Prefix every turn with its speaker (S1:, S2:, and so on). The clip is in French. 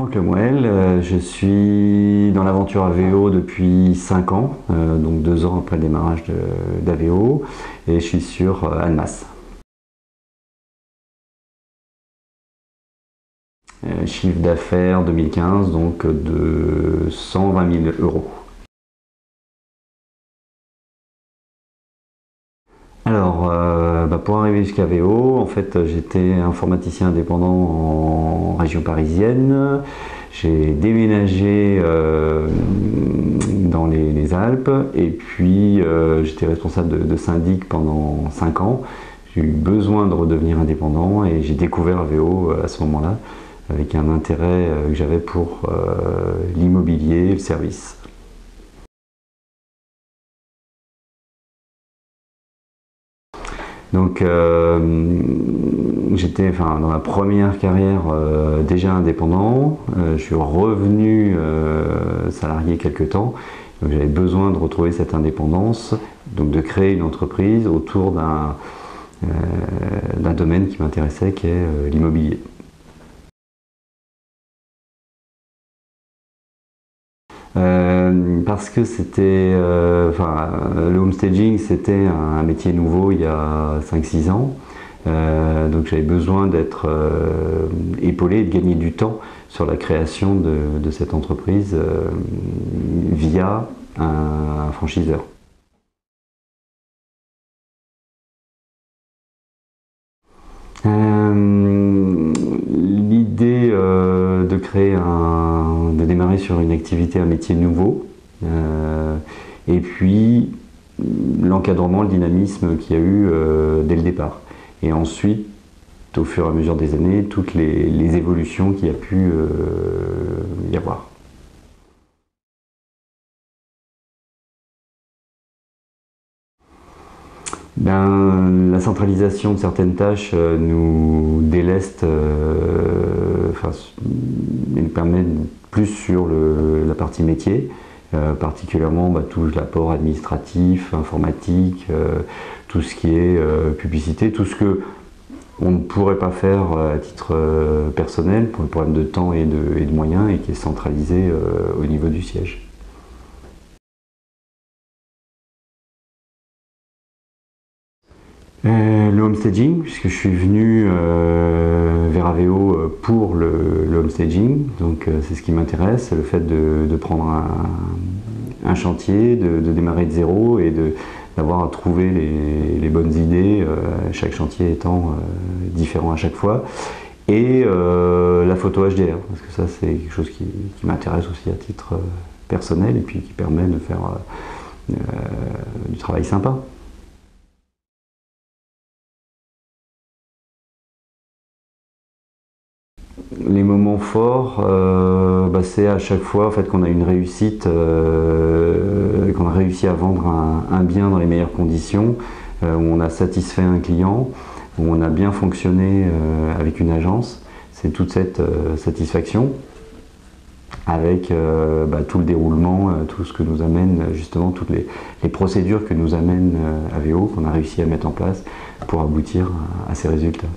S1: Franck Lemoel, je suis dans l'aventure AVO depuis 5 ans, donc 2 ans après le démarrage d'AVO, et je suis sur Annemasse. Chiffre d'affaires 2015, donc de 120 000 euros. Alors, pour arriver jusqu'à AVO, en fait, j'étais informaticien indépendant en région parisienne. J'ai déménagé dans les Alpes et puis j'étais responsable de syndic pendant 5 ans. J'ai eu besoin de redevenir indépendant et j'ai découvert AVO à ce moment-là avec un intérêt que j'avais pour l'immobilier et le service. Donc j'étais dans ma première carrière déjà indépendant, je suis revenu salarié quelque temps, donc j'avais besoin de retrouver cette indépendance, donc de créer une entreprise autour d'un domaine qui m'intéressait, qui est l'immobilier. Parce que c'était, le homestaging c'était un métier nouveau il y a 5-6 ans, donc j'avais besoin d'être épaulé et de gagner du temps sur la création de cette entreprise via un franchiseur. L'idée de créer de démarrer sur une activité, un métier nouveau, et puis l'encadrement, le dynamisme qu'il y a eu dès le départ. Et ensuite, au fur et à mesure des années, toutes les évolutions qu'il y a pu y avoir. La centralisation de certaines tâches nous déleste, nous permet plus sur la partie métier, particulièrement tout l'apport administratif, informatique, tout ce qui est publicité, tout ce que on ne pourrait pas faire à titre personnel pour le problème de temps et de moyens et qui est centralisé au niveau du siège. Le homestaging, puisque je suis venu vers AVO pour le homestaging, donc c'est ce qui m'intéresse, le fait de prendre un chantier, de démarrer de zéro et d'avoir à trouver les bonnes idées, chaque chantier étant différent à chaque fois, et la photo HDR, parce que ça c'est quelque chose qui m'intéresse aussi à titre personnel et puis qui permet de faire du travail sympa. Les moments forts, c'est à chaque fois en fait, qu'on a une réussite, qu'on a réussi à vendre un bien dans les meilleures conditions, où on a satisfait un client, où on a bien fonctionné avec une agence. C'est toute cette satisfaction avec tout le déroulement, tout ce que nous amène justement, toutes les procédures que nous amène AVO, qu'on a réussi à mettre en place pour aboutir à ces résultats.